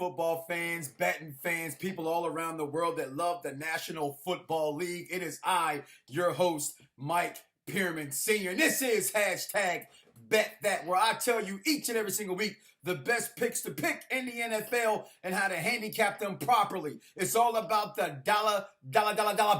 football fans, betting fans, people all around the world that love the National Football League. It is I, your host, Mike Pearman Sr. And this is hashtag Bet That, where I tell you each and every single week the best picks to pick in the NFL and how to handicap them properly. It's all about the dollar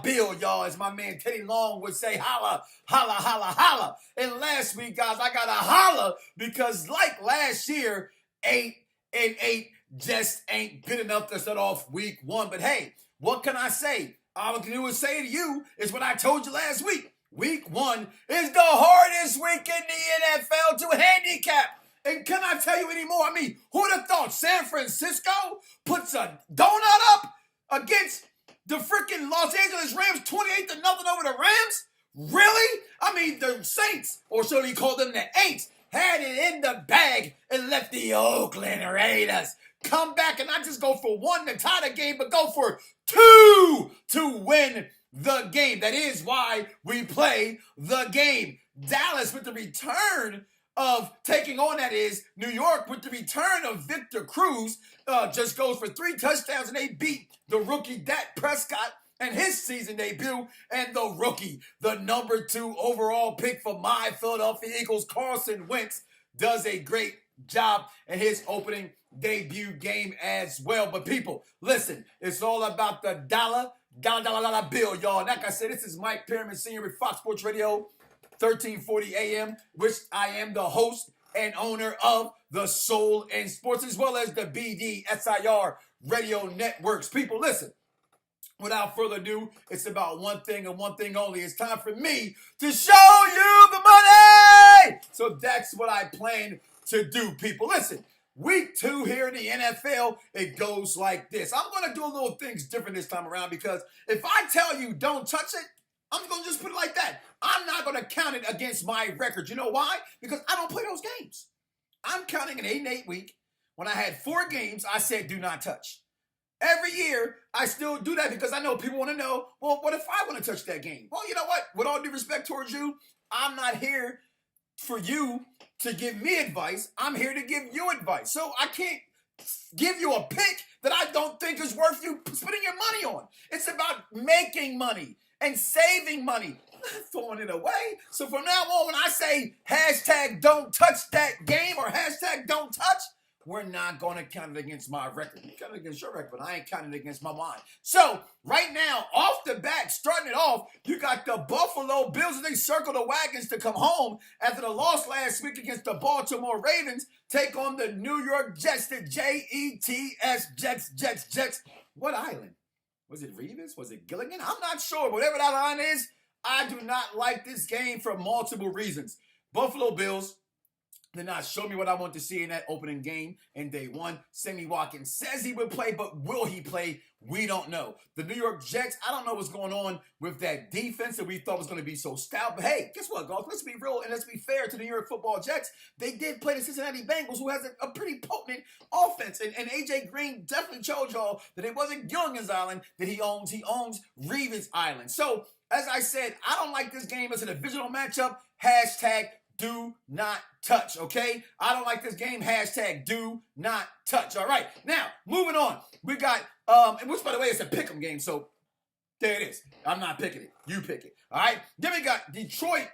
bill, y'all. As my man Teddy Long would say, holla, holla, holla, holla. And last week, guys, I got a holla because like last year, 8-8 just ain't good enough to start off week one. But hey, what can I say? All I can do is say to you is what I told you last week. Week one is the hardest week in the NFL to handicap. And can I tell you any more? I mean, who'd have thought San Francisco puts a donut up against the freaking Los Angeles Rams 28-0 over the Rams? Really? I mean, the Saints, or should we call them the Aints, had it in the bag and let the Oakland Raiders come back and not just go for one to tie the game, but go for two to win the game. That is why we play the game. Dallas with the return of taking on, that is, New York with the return of Victor Cruz, just goes for 3 touchdowns, and they beat the rookie Dak Prescott and his season debut, and the rookie, the number 2 overall pick for my Philadelphia Eagles, Carson Wentz, does a great job in his opening debut game as well. But people, listen, it's all about the dollar bill, y'all. And like I said, this is Mike Pearman Sr. with Fox Sports Radio, 1340 AM, which I am the host and owner of the Soul and Sports, as well as the BDSIR radio networks. People, listen, without further ado, it's about one thing and one thing only. It's time for me to show you the money! So that's what I plan to do, people. Listen, week 2 here in the NFL, it goes like this. I'm going to do a little things different this time around, because if I tell you don't touch it, I'm going to just put it like that. I'm not going to count it against my record. You know why? Because I don't play those games. I'm counting an 8-8 week. When I had 4 games, I said do not touch. Every year, I still do that because I know people want to know, well, what if I want to touch that game? Well, you know what? With all due respect towards you, I'm not here for you to give me advice. I'm here to give you advice. So I can't give you a pick that I don't think is worth you spending your money on. It's about making money and saving money, not throwing it away. So from now on, when I say hashtag don't touch that game or hashtag don't touch, we're not going to count it against my record. You count it against your record, but I ain't counting it against my mind. So right now, off the bat, starting it off, you got the Buffalo Bills, and they circle the wagons to come home after the loss last week against the Baltimore Ravens, take on the New York Jets, the Jets, Jets. What island? Was it Revis? Was it Gilligan? I'm not sure. Whatever that line is, I do not like this game for multiple reasons. Buffalo Bills did not show me what I want to see in that opening game in day 1. Sammy Watkins says he would play, but will he play? We don't know. The New York Jets, I don't know what's going on with that defense that we thought was going to be so stout. But hey, guess what, guys? Let's be real and let's be fair to the New York Football Jets. They did play the Cincinnati Bengals, who has a pretty potent offense. And A.J. Green definitely showed y'all that it wasn't Gilligan's Island that he owns. He owns Revis Island. So, as I said, I don't like this game as a divisional matchup. Hashtag do not touch, okay? I don't like this game. Hashtag do not touch. All right. Now, moving on. We got, which, by the way, it's a pick'em game, so there it is. I'm not picking it. You pick it. All right? Then we got Detroit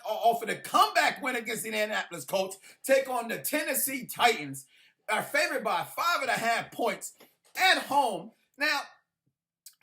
off of the comeback win against the Indianapolis Colts, take on the Tennessee Titans, are favored by 5.5 points at home. Now,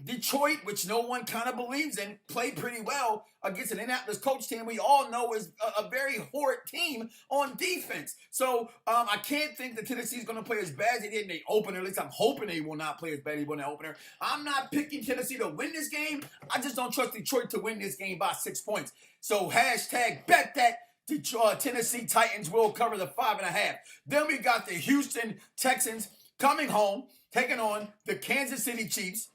Detroit, which no one kind of believes in, played pretty well against an Indianapolis Colts team we all know is a very horrid team on defense. So I can't think that Tennessee's going to play as bad as they did in the opener. At least I'm hoping they will not play as bad as they will in the opener. I'm not picking Tennessee to win this game. I just don't trust Detroit to win this game by 6 points. So hashtag bet that Tennessee Titans will cover the 5.5. Then we got the Houston Texans coming home, taking on the Kansas City Chiefs.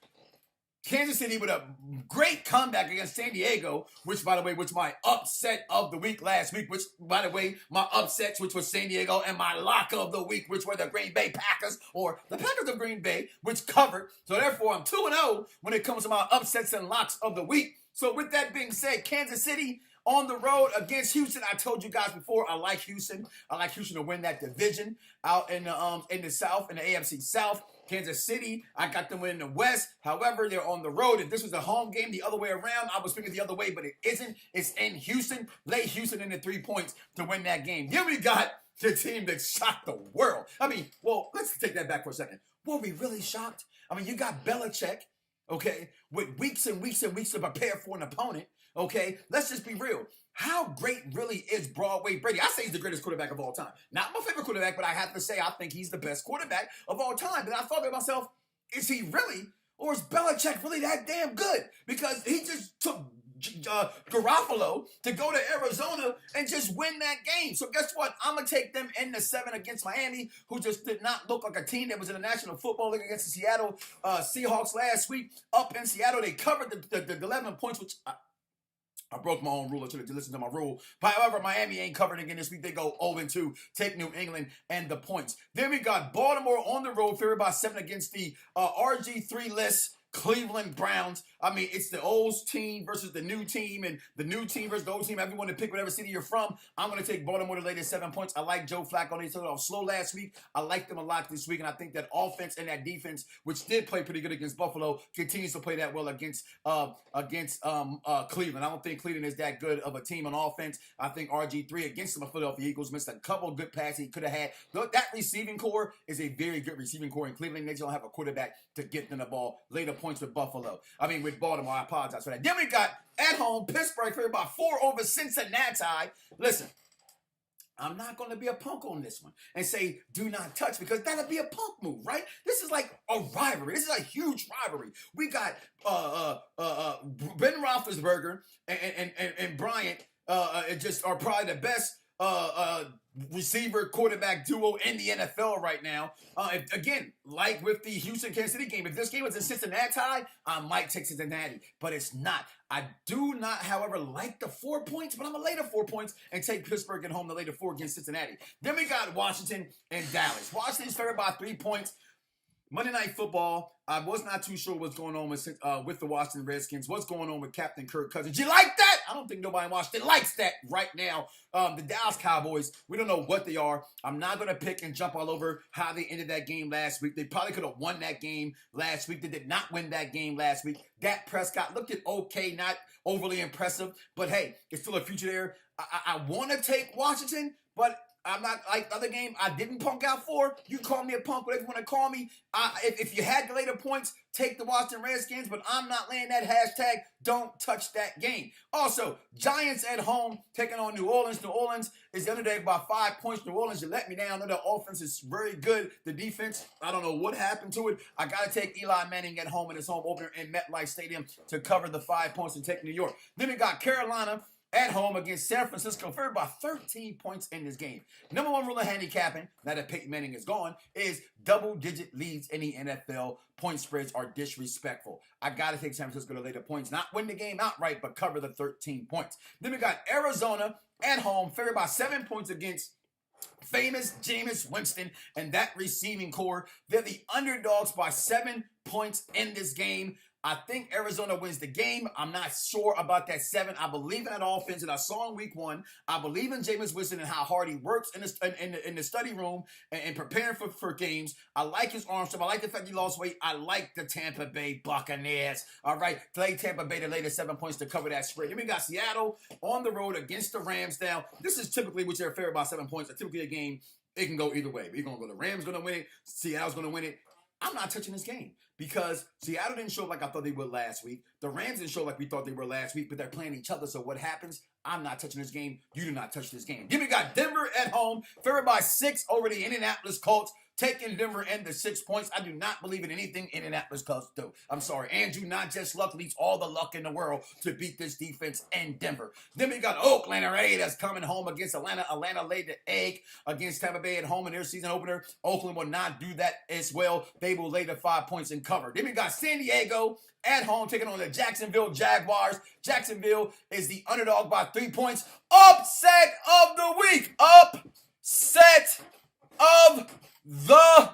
Kansas City with a great comeback against San Diego, which, by the way, was my upset of the week last week, which, by the way, my upsets, which was San Diego, and my lock of the week, which were the Green Bay Packers, or the Packers of Green Bay, which covered. So, therefore, I'm 2-0 when it comes to my upsets and locks of the week. So, with that being said, Kansas City on the road against Houston. I told you guys before, I like Houston. I like Houston to win that division out in the South, in the AFC South. Kansas City, I got them winning the West. However, they're on the road. If this was a home game the other way around, I was thinking the other way, but it isn't. It's in Houston. Lay Houston in the 3 points to win that game. Then we got the team that shocked the world. I mean, well, let's take that back for a second. Were we really shocked? I mean, you got Belichick, okay, with weeks and weeks and weeks to prepare for an opponent, okay? Let's just be real. How great really is Broadway Brady? I say he's the greatest quarterback of all time. Not my favorite quarterback, but I have to say I think he's the best quarterback of all time. And I thought to myself, is he really? Or is Belichick really that damn good? Because he just took Garoppolo to go to Arizona and just win that game. So guess what? I'm going to take them in the 7 against Miami, who just did not look like a team that was in the National Football League against the Seattle Seahawks last week. Up in Seattle, they covered the 11 points, which I broke my own rule. I should have listened to my rule. But however, Miami ain't covered again this week. They go 0-2, take New England and the points. Then we got Baltimore on the road, favored by 7 against the RG3 list Cleveland Browns. I mean, it's the old team versus the new team, and the new team versus the old team. Everyone to pick whatever city you're from. I'm going to take Baltimore to lay the 7 points. I like Joe Flacco. They started off slow last week. I like them a lot this week, and I think that offense and that defense, which did play pretty good against Buffalo, continues to play that well against Cleveland. I don't think Cleveland is that good of a team on offense. I think RG3 against the Philadelphia Eagles missed a couple of good passes he could have had. That receiving core is a very good receiving core in Cleveland. They just don't have a quarterback to get them the ball. Lay the points with with Baltimore. I apologize for that. Then we got at home Pittsburgh favored by 4 over Cincinnati. Listen, I'm not going to be a punk on this one and say do not touch, because that'll be a punk move, right? This is like a rivalry. This is a huge rivalry. We got Ben Roethlisberger and Bryant just are probably the best receiver quarterback duo in the NFL right now. Again, like with the Houston Kansas City game, if this game was in Cincinnati, I might take Cincinnati, but it's not. I do not, however, like the 4 points, but I'm gonna lay the 4 points and take Pittsburgh at home to lay the 4 against Cincinnati. Then we got Washington and Dallas. Washington's favored by 3 points. Monday Night Football, I was not too sure what's going on with the Washington Redskins. What's going on with Captain Kirk Cousins? You like that? I don't think nobody in Washington likes that right now. The Dallas Cowboys, we don't know what they are. I'm not going to pick and jump all over how they ended that game last week. They probably could have won that game last week. They did not win that game last week. Dak Prescott looked at okay, not overly impressive. But hey, it's still a future there. I want to take Washington, but I'm not like the other game I didn't punk out for. You can call me a punk, whatever you want to call me. If you had to lay the points, take the Washington Redskins, but I'm not laying that hashtag. Don't touch that game. Also, Giants at home taking on New Orleans. New Orleans is the underdog by 5 points. New Orleans, you let me down. I know the offense is very good. The defense, I don't know what happened to it. I got to take Eli Manning at home in his home opener in MetLife Stadium to cover the 5 points and take New York. Then we got Carolina at home against San Francisco, favored by 13 points in this game. Number one rule of handicapping, now that Peyton Manning is gone, is double-digit leads in the NFL. Point spreads are disrespectful. I got to take San Francisco to lay the points, not win the game outright, but cover the 13 points. Then we got Arizona at home, favored by 7 points against famous Jameis Winston and that receiving core. They're the underdogs by 7 points in this game. I think Arizona wins the game. I'm not sure about that 7. I believe in that offense that I saw in week 1. I believe in Jameis Winston and how hard he works in the study room and preparing for games. I like his arm strength. I like the fact he lost weight. I like the Tampa Bay Buccaneers. All right, play Tampa Bay to lay the 7 points to cover that spread. Then we got Seattle on the road against the Rams. Now, this is typically which they're favored by 7 points. Typically a game, it can go either way. We're going to go the Rams going to win it. Seattle's going to win it. I'm not touching this game because Seattle didn't show up like I thought they would last week. The Rams didn't show up like we thought they were last week, but they're playing each other. So what happens? I'm not touching this game. You do not touch this game. Then we got Denver at home, favored by 6 over the Indianapolis Colts. Taking Denver and the 6 points. I do not believe in anything Indianapolis Colts do. I'm sorry. Andrew Not Just Luck leads all the luck in the world to beat this defense in Denver. Then we got Oakland Raiders coming home against Atlanta. Atlanta laid the egg against Tampa Bay at home in their season opener. Oakland will not do that as well. They will lay the 5 points and cover. Then we got San Diego at home taking on the Jacksonville Jaguars. Jacksonville is the underdog by 3 points. Upset of the week. Upset of the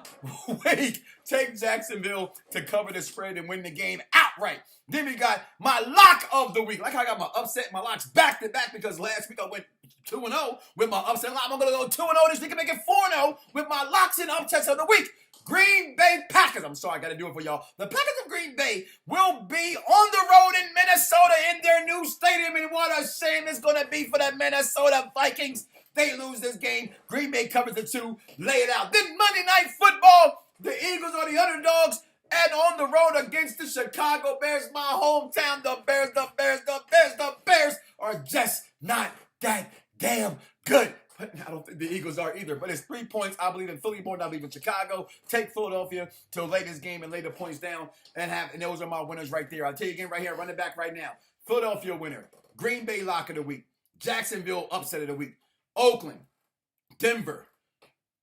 week. Take Jacksonville to cover the spread and win the game outright. Then we got my lock of the week. Like I got my upset, my locks back to back because last week I went 2-0 with my upset lock. I'm going to go 2-0 this week and make it 4-0 with my locks and upsets of the week. Green Bay Packers. I'm sorry, I got to do it for y'all. The Packers of Green Bay will be on the road in Minnesota in their new stadium. And what a shame it's going to be for the Minnesota Vikings. They lose this game. Green Bay covers the 2. Lay it out. Then Monday Night Football. The Eagles are the underdogs. And on the road against the Chicago Bears, my hometown, the Bears are just not that damn good. But I don't think the Eagles are either. But it's 3 points. I believe in Philly more than I believe in Chicago. Take Philadelphia to lay this game and lay the points down. And those are my winners right there. I'll tell you again right here. Run it back right now. Philadelphia winner. Green Bay lock of the week. Jacksonville upset of the week. Oakland. Denver.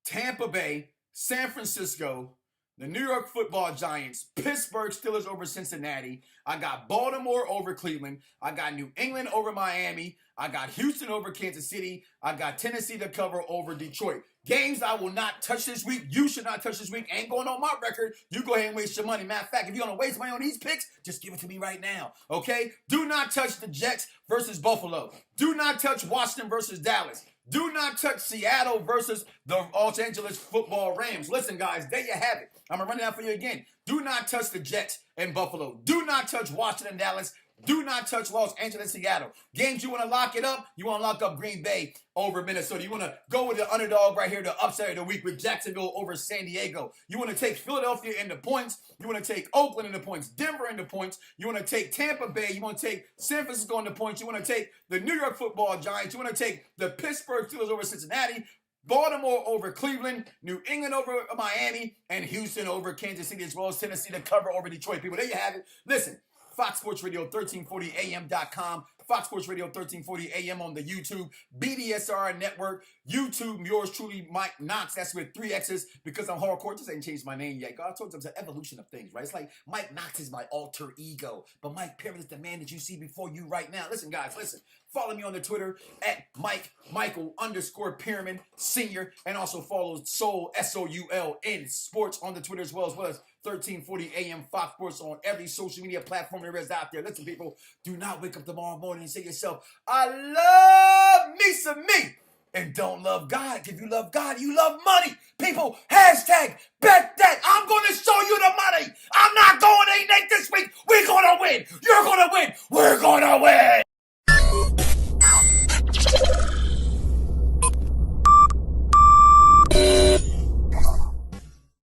Tampa Bay. San Francisco. The New York Football Giants, Pittsburgh Steelers over Cincinnati. I got Baltimore over Cleveland. I got New England over Miami. I got Houston over Kansas City. I got Tennessee to cover over Detroit. Games I will not touch this week. You should not touch this week. Ain't going on my record. You go ahead and waste your money. Matter of fact, if you're going to waste money on these picks, just give it to me right now. Okay? Do not touch the Jets versus Buffalo. Do not touch Washington versus Dallas. Do not touch Seattle versus the Los Angeles Football Rams. Listen, guys, there you have it. I'm going to run it out for you again. Do not touch the Jets and Buffalo. Do not touch Washington, Dallas. Do not touch Los Angeles, Seattle. Games you want to lock it up, you want to lock up Green Bay over Minnesota. You want to go with the underdog right here, the upset of the week with Jacksonville over San Diego. You want to take Philadelphia in the points. You want to take Oakland in the points, Denver in the points. You want to take Tampa Bay. You want to take San Francisco in the points. You want to take the New York Football Giants. You want to take the Pittsburgh Steelers over Cincinnati. Baltimore over Cleveland, New England over Miami, and Houston over Kansas City, as well as Tennessee to cover over Detroit. People, there you have it. Listen, Fox Sports Radio 1340am.com, Fox Sports Radio 1340 AM on the YouTube, BDSR Network, YouTube, yours truly, Mike Knoxxx. That's with 3 X's because I'm hardcore. Just ain't changed my name yet. God told them it's an evolution of things, right? It's like Mike Knoxxx is my alter ego, but Mike Pearman is the man that you see before you right now. Listen, guys, listen. Follow me on the Twitter at Michael_Pearman Senior, and also follow Soul SOUL Sports on the Twitter as well as 1340 AM Fox Sports on every social media platform there is out there. Listen, people, do not wake up tomorrow morning and say to yourself, I love me some me, and don't love God. If you love God, you love money. People, hashtag bet that. I'm going to show you the money. I'm not going to eat this week. We're going to win. You're going to win. We're going to win.